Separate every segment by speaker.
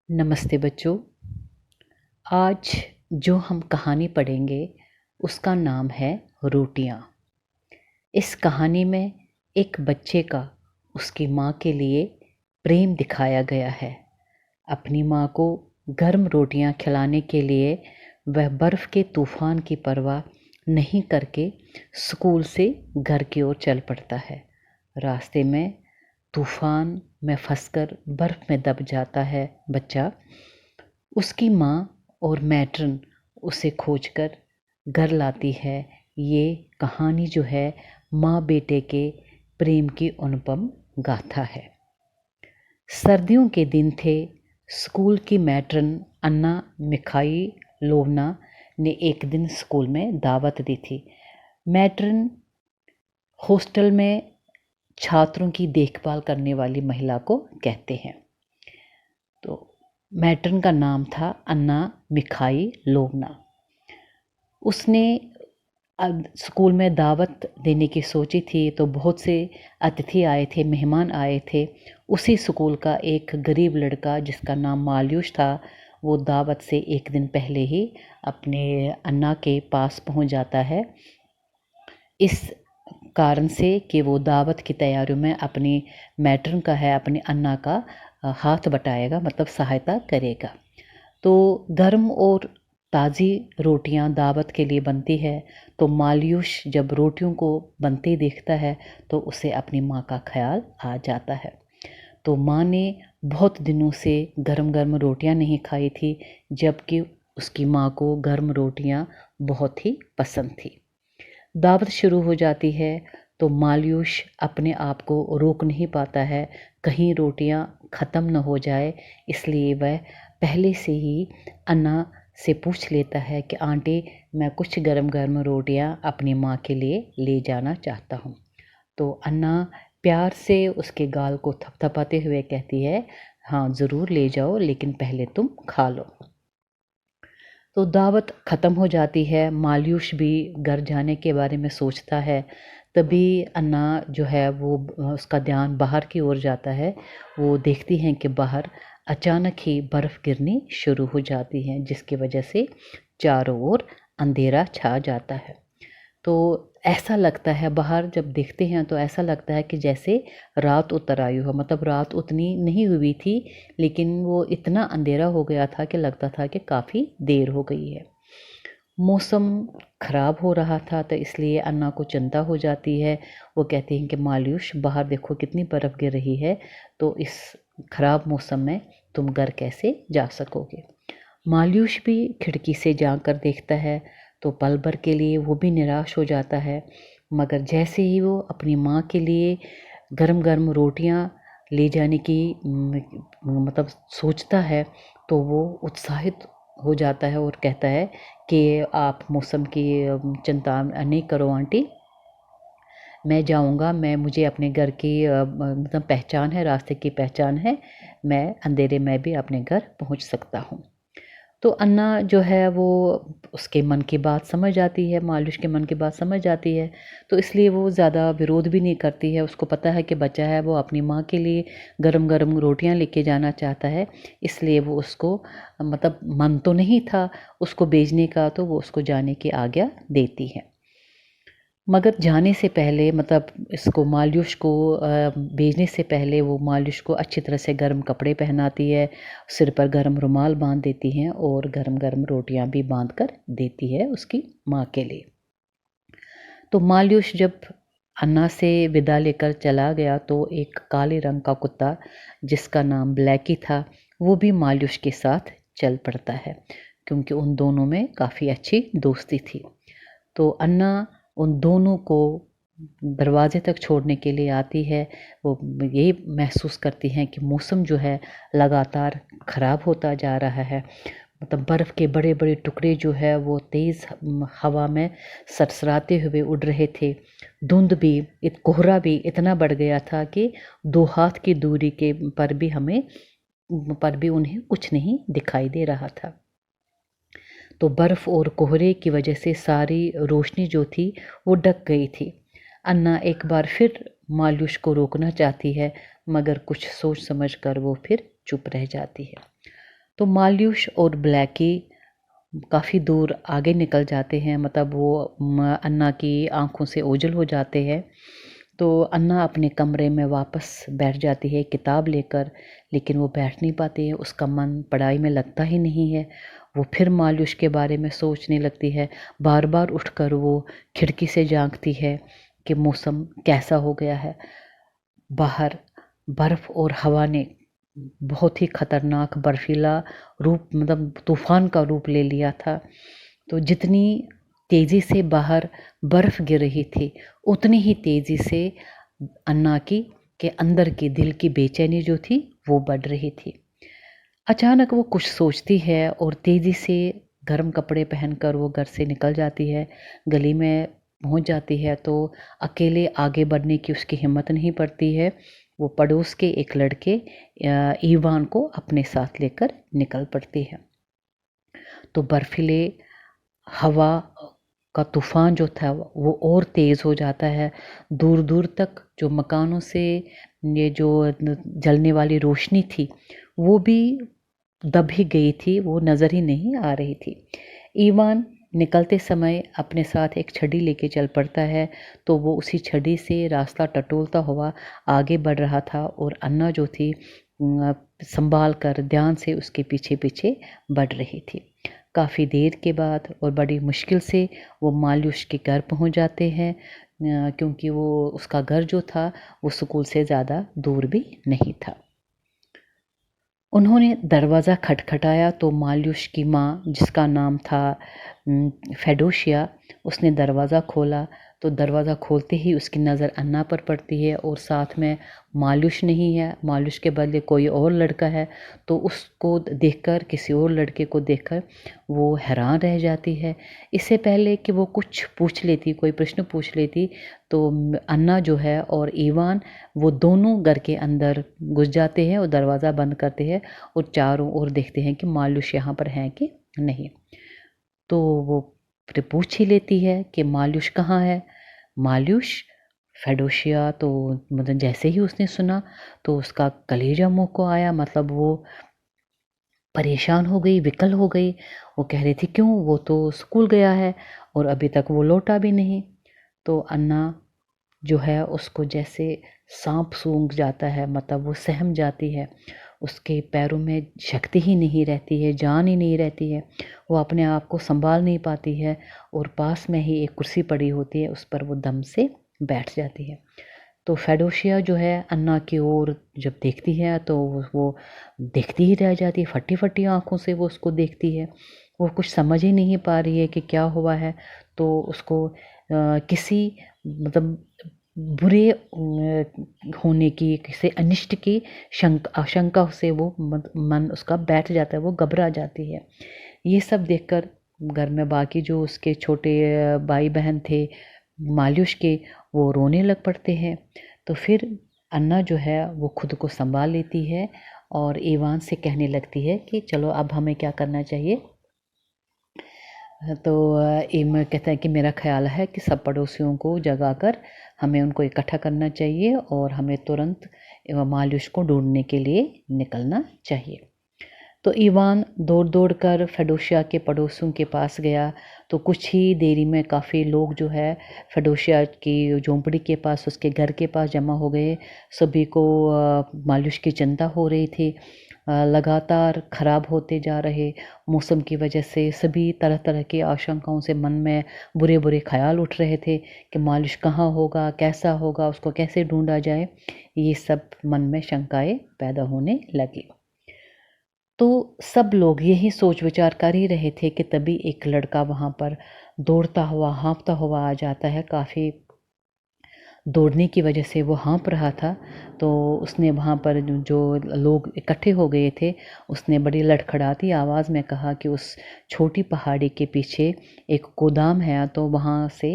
Speaker 1: नमस्ते बच्चों। आज जो हम कहानी पढ़ेंगे उसका नाम है रोटियां। इस कहानी में एक बच्चे का उसकी माँ के लिए प्रेम दिखाया गया है। अपनी माँ को गर्म रोटियां खिलाने के लिए वह बर्फ़ के तूफ़ान की परवाह नहीं करके स्कूल से घर की ओर चल पड़ता है। रास्ते में तूफ़ान में फंसकर बर्फ़ में दब जाता है बच्चा। उसकी माँ और मैट्रन उसे खोजकर घर लाती है। ये कहानी जो है माँ बेटे के प्रेम की अनुपम गाथा है। सर्दियों के दिन थे। स्कूल की मैट्रन अन्ना मिखाइलोवना ने एक दिन स्कूल में दावत दी थी। मैट्रन हॉस्टल में छात्रों की देखभाल करने वाली महिला को कहते हैं। तो मैट्रन का नाम था अन्ना मिखाइलोवना। उसने स्कूल में दावत देने की सोची थी तो बहुत से अतिथि आए थे, मेहमान आए थे। उसी स्कूल का एक गरीब लड़का जिसका नाम माल्यूश था, वो दावत से एक दिन पहले ही अपने अन्ना के पास पहुंच जाता है, इस कारण से कि वो दावत की तैयारियों में अपनी मैट्रन का है, अपने अन्ना का हाथ बटाएगा, मतलब सहायता करेगा। तो गर्म और ताज़ी रोटियां दावत के लिए बनती है। तो माल्यूश जब रोटियों को बनते देखता है तो उसे अपनी माँ का ख्याल आ जाता है। तो माँ ने बहुत दिनों से गर्म गर्म रोटियां नहीं खाई थी, जबकि उसकी माँ को गर्म रोटियां बहुत ही पसंद थी। दावत शुरू हो जाती है तो माल्यूश अपने आप को रोक नहीं पाता है, कहीं रोटियां ख़त्म न हो जाए, इसलिए वह पहले से ही अन्ना से पूछ लेता है कि आंटी, मैं कुछ गरम गरम रोटियां अपनी माँ के लिए ले जाना चाहता हूँ। तो अन्ना प्यार से उसके गाल को थपथपाते हुए कहती है, हाँ ज़रूर ले जाओ, लेकिन पहले तुम खा लो। तो दावत ख़त्म हो जाती है। माल्यूश भी घर जाने के बारे में सोचता है। तभी अन्ना जो है वो उसका ध्यान बाहर की ओर जाता है। वो देखती हैं कि बाहर अचानक ही बर्फ़ गिरनी शुरू हो जाती है, जिसकी वजह से चारों ओर अंधेरा छा जाता है। तो ऐसा लगता है, बाहर जब देखते हैं तो ऐसा लगता है कि जैसे रात उतर आई हो, मतलब रात उतनी नहीं हुई थी, लेकिन वो इतना अंधेरा हो गया था कि लगता था कि काफ़ी देर हो गई है। मौसम ख़राब हो रहा था तो इसलिए अन्ना को चिंता हो जाती है। वो कहती हैं कि माल्यूश, बाहर देखो कितनी बर्फ़ गिर रही है, तो इस ख़राब मौसम में तुम घर कैसे जा सकोगे। माल्यूश भी खिड़की से जाकर देखता है तो पल भर के लिए वो भी निराश हो जाता है, मगर जैसे ही वो अपनी माँ के लिए गरम गरम रोटियां ले जाने की मतलब सोचता है, तो वो उत्साहित हो जाता है और कहता है कि आप मौसम की चिंता नहीं करो आंटी, मैं जाऊंगा, मुझे अपने घर की मतलब पहचान है, रास्ते की पहचान है, मैं अंधेरे में भी अपने घर पहुंच सकता हूं। तो अन्ना जो है वो उसके मन की बात समझ आती है, माल्यूश के मन की बात समझ आती है, तो इसलिए वो ज़्यादा विरोध भी नहीं करती है। उसको पता है कि बच्चा है वो अपनी माँ के लिए गरम गरम रोटियां लेके जाना चाहता है, इसलिए वो उसको मतलब मन तो नहीं था उसको भेजने का, तो वो उसको जाने की आज्ञा देती है। मगर जाने से पहले, मतलब इसको माल्यूश को भेजने से पहले, वो माल्यूश को अच्छी तरह से गर्म कपड़े पहनाती है, सिर पर गर्म रुमाल बांध देती हैं और गर्म गर्म रोटियां भी बांध कर देती है उसकी माँ के लिए। तो माल्यूश जब अन्ना से विदा लेकर चला गया तो एक काले रंग का कुत्ता जिसका नाम ब्लैकी था, वो भी माल्यूश के साथ चल पड़ता है, क्योंकि उन दोनों में काफ़ी अच्छी दोस्ती थी। तो अन्ना उन दोनों को दरवाजे तक छोड़ने के लिए आती है। वो ये महसूस करती हैं कि मौसम जो है लगातार ख़राब होता जा रहा है, मतलब बर्फ़ के बड़े बड़े टुकड़े जो है वो तेज़ हवा में सरसराते हुए उड़ रहे थे। धुंध भी, कोहरा भी इतना बढ़ गया था कि 2 हाथ की दूरी के पर भी उन्हें कुछ नहीं दिखाई दे रहा था। तो बर्फ़ और कोहरे की वजह से सारी रोशनी जो थी वो ढक गई थी। अन्ना एक बार फिर माल्यूश को रोकना चाहती है, मगर कुछ सोच समझ कर वो फिर चुप रह जाती है। तो माल्यूष और ब्लैकी काफ़ी दूर आगे निकल जाते हैं, मतलब वो अन्ना की आंखों से ओझल हो जाते हैं। तो अन्ना अपने कमरे में वापस बैठ जाती है किताब लेकर, लेकिन वो बैठ नहीं पाती है, उसका मन पढ़ाई में लगता ही नहीं है। वो फिर माल्यूष के बारे में सोचने लगती है, बार बार उठकर वो खिड़की से झांकती है कि मौसम कैसा हो गया है। बाहर बर्फ़ और हवा ने बहुत ही खतरनाक बर्फीला रूप, मतलब तूफान का रूप ले लिया था। तो जितनी तेज़ी से बाहर बर्फ़ गिर रही थी, उतनी ही तेज़ी से अन्ना की के अंदर की दिल की बेचैनी जो थी वो बढ़ रही थी। अचानक वो कुछ सोचती है और तेज़ी से गर्म कपड़े पहनकर वो घर से निकल जाती है। गली में पहुंच जाती है तो अकेले आगे बढ़ने की उसकी हिम्मत नहीं पड़ती है। वो पड़ोस के एक लड़के ईवान को अपने साथ लेकर निकल पड़ती है। तो बर्फीले हवा का तूफान जो था वो और तेज़ हो जाता है। दूर दूर तक जो मकानों से ये जो जलने वाली रोशनी थी वो भी दब ही गई थी, वो नज़र ही नहीं आ रही थी। ईवान निकलते समय अपने साथ एक छड़ी लेके चल पड़ता है, तो वो उसी छड़ी से रास्ता टटोलता हुआ आगे बढ़ रहा था और अन्ना जो थी संभाल कर ध्यान से उसके पीछे पीछे बढ़ रही थी। काफ़ी देर के बाद और बड़ी मुश्किल से वो माल्यूष के घर पहुंच जाते हैं, क्योंकि वो उसका घर जो था वो स्कूल से ज़्यादा दूर भी नहीं था। उन्होंने दरवाज़ा खटखटाया तो माल्यूष की माँ, जिसका नाम था फेडोशिया, उसने दरवाज़ा खोला। तो दरवाज़ा खोलते ही उसकी नज़र अन्ना पर पड़ती है और साथ में माल्यूष नहीं है, माल्यूष के बदले कोई और लड़का है। तो उसको देखकर, किसी और लड़के को देखकर वो हैरान रह जाती है। इससे पहले कि वो कुछ पूछ लेती, कोई प्रश्न पूछ लेती, तो अन्ना जो है और ईवान वो दोनों घर के अंदर घुस जाते हैं और दरवाज़ा बंद करते हैं और चारों ओर देखते हैं कि माल्यूष यहाँ पर हैं कि नहीं। तो वो फिर पूछ ही लेती है कि माल्यूष कहाँ है। माल्यूष, फेडोशिया तो मतलब जैसे ही उसने सुना तो उसका कलेजा मुँह को आया, मतलब वो परेशान हो गई, विकल हो गई। वो कह रही थी क्यों, वो तो स्कूल गया है और अभी तक वो लौटा भी नहीं। तो अन्ना जो है उसको जैसे सांप सूंघ जाता है, मतलब वो सहम जाती है। उसके पैरों में शक्ति ही नहीं रहती है, जान ही नहीं रहती है। वो अपने आप को संभाल नहीं पाती है और पास में ही एक कुर्सी पड़ी होती है, उस पर वो दम से बैठ जाती है। तो फेडोशिया जो है अन्ना की ओर जब देखती है तो वो देखती ही रह जाती है, फटी फटी आँखों से वो उसको देखती है। वो कुछ समझ ही नहीं पा रही है कि क्या हुआ है। तो उसको किसी मतलब बुरे होने की, किसी अनिष्ट की आशंका से वो मन उसका बैठ जाता है, वो घबरा जाती है। ये सब देखकर घर में बाकी जो उसके छोटे भाई बहन थे माल्यूष के, वो रोने लग पड़ते हैं। तो फिर अन्ना जो है वो खुद को संभाल लेती है और ईवान से कहने लगती है कि चलो अब हमें क्या करना चाहिए। तो एम कहता है कि मेरा ख़्याल है कि सब पड़ोसियों को जगाकर हमें उनको इकट्ठा करना चाहिए और हमें तुरंत माल्यूष को ढूंढने के लिए निकलना चाहिए। तो ईवान दौड़ दौड़ कर फेडोशिया के पड़ोसियों के पास गया। तो कुछ ही देरी में काफ़ी लोग जो है फेडोशिया की झोंपड़ी के पास, उसके घर के पास जमा हो गए। सभी को माल्यूष की चिंता हो रही थी। लगातार ख़राब होते जा रहे मौसम की वजह से सभी तरह तरह की आशंकाओं से मन में बुरे बुरे ख्याल उठ रहे थे कि माल्यूष कहाँ होगा, कैसा होगा, उसको कैसे ढूंढा जाए। ये सब मन में शंकाएं पैदा होने लगी। तो सब लोग यही सोच विचार कर ही रहे थे कि तभी एक लड़का वहाँ पर दौड़ता हुआ, हाँफता हुआ आ जाता है। काफ़ी दौड़ने की वजह से वो हाँफ रहा था। तो उसने वहाँ पर जो लोग इकट्ठे हो गए थे, उसने बड़ी लड़खड़ाती आवाज़ में कहा कि उस छोटी पहाड़ी के पीछे एक गोदाम है, तो वहाँ से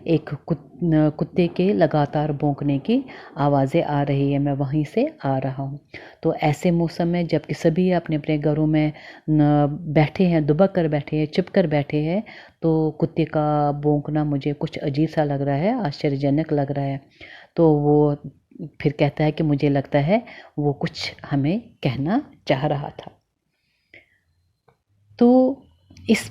Speaker 1: एक कुत्ते के लगातार भौंकने की आवाज़ें आ रही है, मैं वहीं से आ रहा हूँ। तो ऐसे मौसम में जबकि सभी अपने अपने घरों में बैठे हैं, दुबक कर बैठे हैं, चुप कर बैठे हैं, तो कुत्ते का भौंकना मुझे कुछ अजीब सा लग रहा है, आश्चर्यजनक लग रहा है। तो वो फिर कहता है कि मुझे लगता है वो कुछ हमें कहना चाह रहा था। तो इस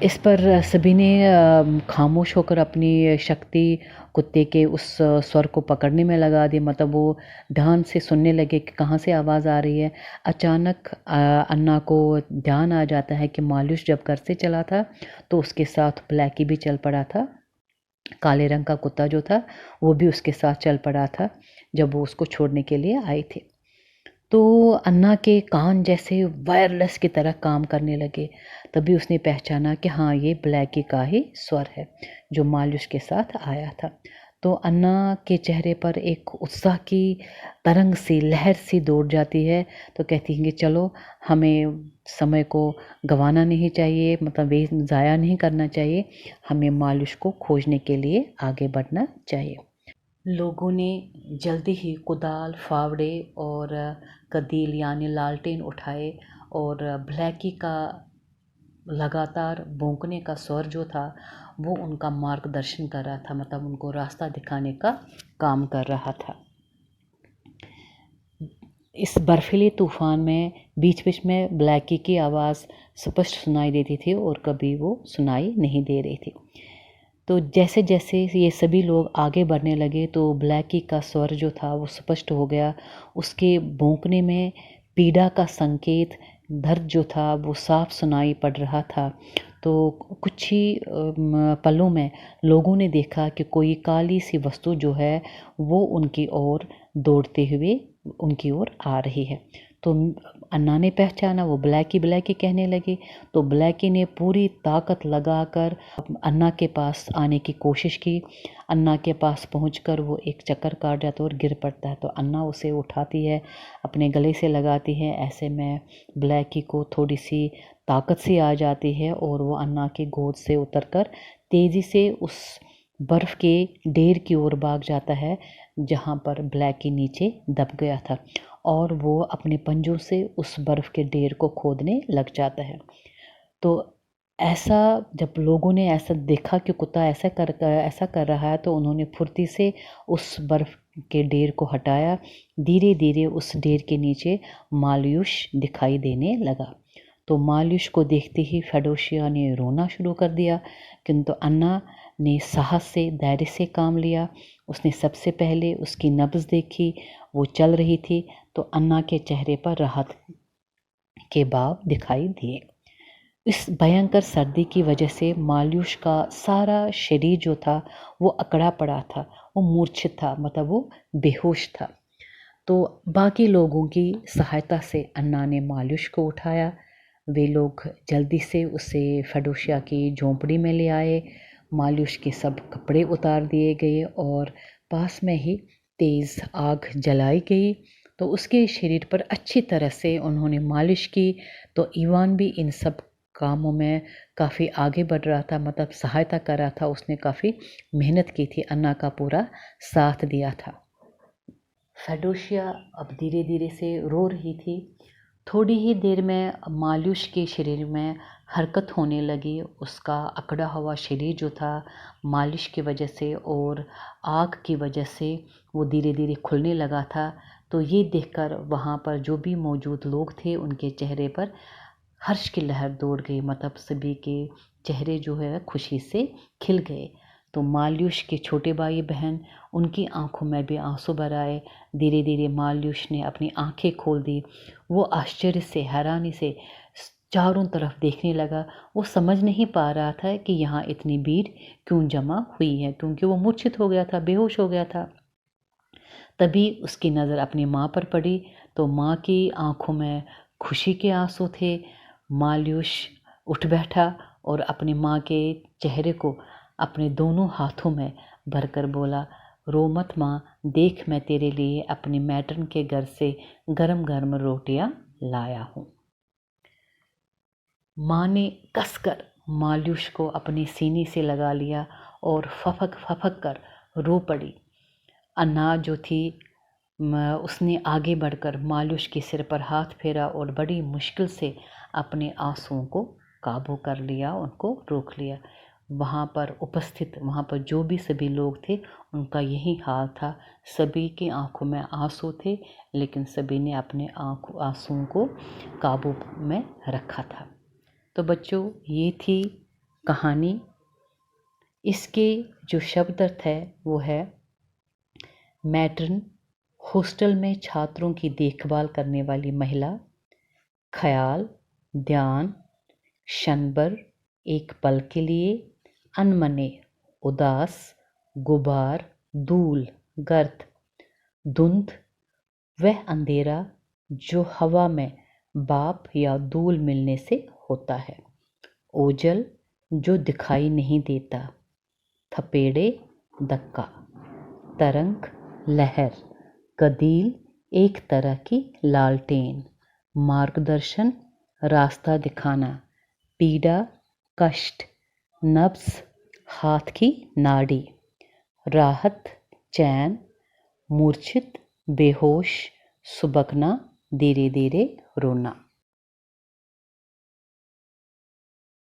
Speaker 1: इस पर सभी ने खामोश होकर अपनी शक्ति कुत्ते के उस स्वर को पकड़ने में लगा दी। मतलब वो ध्यान से सुनने लगे कि कहाँ से आवाज़ आ रही है। अचानक अन्ना को ध्यान आ जाता है कि मालूस जब घर से चला था तो उसके साथ ब्लैकी भी चल पड़ा था। काले रंग का कुत्ता जो था वो भी उसके साथ चल पड़ा था जब वो उसको छोड़ने के लिए आए थे। तो अन्ना के कान जैसे वायरलेस की तरह काम करने लगे। तभी उसने पहचाना कि हाँ, ये ब्लैकी का ही स्वर है जो मालूस के साथ आया था। तो अन्ना के चेहरे पर एक उत्साह की तरंग सी, लहर सी दौड़ जाती है। तो कहती हैं कि चलो, हमें समय को गंवाना नहीं चाहिए, मतलब वे ज़ाया नहीं करना चाहिए, हमें मालूस को खोजने के लिए आगे बढ़ना चाहिए। लोगों ने जल्दी ही कुदाल, फावड़े और कदील यानी लालटेन उठाए और ब्लैकी का लगातार भौंकने का स्वर जो था वो उनका मार्गदर्शन कर रहा था, मतलब उनको रास्ता दिखाने का काम कर रहा था। इस बर्फीले तूफान में बीच बीच में ब्लैकी की आवाज़ स्पष्ट सुनाई देती थी और कभी वो सुनाई नहीं दे रही थी। तो जैसे जैसे ये सभी लोग आगे बढ़ने लगे तो ब्लैकी का स्वर जो था वो स्पष्ट हो गया। उसके भौंकने में पीड़ा का संकेत, दर्द जो था वो साफ सुनाई पड़ रहा था। तो कुछ ही पलों में लोगों ने देखा कि कोई काली सी वस्तु जो है वो उनकी ओर दौड़ते हुए उनकी ओर आ रही है। तो अन्ना ने पहचाना, वो ब्लैकी ब्लैकी कहने लगी। तो ब्लैकी ने पूरी ताकत लगाकर अन्ना के पास आने की कोशिश की। अन्ना के पास पहुंचकर वो एक चक्कर काट जाता है और गिर पड़ता है। तो अन्ना उसे उठाती है, अपने गले से लगाती है। ऐसे में ब्लैकी को थोड़ी सी ताकत सी आ जाती है और वो अन्ना की गोद से उतरकर तेज़ी से उस बर्फ़ के ढेर की ओर भाग जाता है जहाँ पर ब्लैकी नीचे दब गया था और वो अपने पंजों से उस बर्फ़ के ढेर को खोदने लग जाता है। तो ऐसा जब लोगों ने ऐसा देखा कि कुत्ता ऐसा कर रहा है तो उन्होंने फुर्ती से उस बर्फ़ के ढेर को हटाया। धीरे धीरे उस ढेर के नीचे मालयूष दिखाई देने लगा। तो मालयूष को देखते ही फेडोशिया ने रोना शुरू कर दिया, किंतु अन्ना ने साहस से, धैर्य से काम लिया। उसने सबसे पहले उसकी नब्ज़ देखी, वो चल रही थी। तो अन्ना के चेहरे पर राहत के भाव दिखाई दिए। इस भयंकर सर्दी की वजह से मालयूष का सारा शरीर जो था वो अकड़ा पड़ा था, वो मूर्छित था, मतलब वो बेहोश था। तो बाकी लोगों की सहायता से अन्ना ने मालयूष को उठाया। वे लोग जल्दी से उसे फेडोशिया की झोंपड़ी में ले आए। मालयूष के सब कपड़े उतार दिए गए और पास में ही तेज़ आग जलाई गई। तो उसके शरीर पर अच्छी तरह से उन्होंने मालिश की। तो ईवान भी इन सब कामों में काफ़ी आगे बढ़ रहा था, मतलब सहायता कर रहा था। उसने काफ़ी मेहनत की थी, अन्ना का पूरा साथ दिया था। फेडोशिया अब धीरे धीरे से रो रही थी। थोड़ी ही देर में मालयूष के शरीर में हरकत होने लगी। उसका अकड़ा हुआ शरीर जो था मालिश की वजह से और आग की वजह से वो धीरे धीरे खुलने लगा था। तो ये देखकर वहाँ पर जो भी मौजूद लोग थे उनके चेहरे पर हर्ष की लहर दौड़ गई, मतलब सभी के चेहरे जो है खुशी से खिल गए। तो मालयूष के छोटे भाई बहन, उनकी आंखों में भी आंसू भर आए। धीरे धीरे मालयूष ने अपनी आंखें खोल दी। वो आश्चर्य से, हैरानी से चारों तरफ देखने लगा। वो समझ नहीं पा रहा था कि यहाँ इतनी भीड़ क्यों जमा हुई है, क्योंकि वो मूर्छित हो गया था, बेहोश हो गया था। तभी उसकी नज़र अपनी माँ पर पड़ी। तो माँ की आंखों में खुशी के आंसू थे। मालयूष उठ बैठा और अपनी माँ के चेहरे को अपने दोनों हाथों में भरकर बोला, रो मत माँ, देख मैं तेरे लिए अपनी मैट्रन के घर से गरम गरम रोटियां लाया हूँ। माँ ने कसकर मालयूष को अपने सीने से लगा लिया और फफक फफक कर रो पड़ी। अन्ना जो थी उसने आगे बढ़कर मालूष के सिर पर हाथ फेरा और बड़ी मुश्किल से अपने आंसुओं को काबू कर लिया, उनको रोक लिया। वहाँ पर उपस्थित, वहाँ पर जो भी सभी लोग थे उनका यही हाल था। सभी की आंखों में आंसू थे, लेकिन सभी ने अपने आंसुओं को काबू में रखा था। तो बच्चों ये थी कहानी। इसके जो शब्द अर्थ है वो है मैट्रन, हॉस्टल में छात्रों की देखभाल करने वाली महिला। ख्याल, ध्यान, क्षण भर, एक पल के लिए। अनमने, उदास, गुबार, धूल, गर्द। धुंध, वह अंधेरा जो हवा में भाप या धूल मिलने से होता है। ओझल, जो दिखाई नहीं देता। थपेड़े, धक्का। तरंग, लहर। कदील, एक तरह की लालटेन। मार्गदर्शन, रास्ता दिखाना। पीड़ा, कष्ट। नब्ज, हाथ की नाड़ी। राहत, चैन। मूर्छित, बेहोश। सुबकना, धीरे धीरे रोना।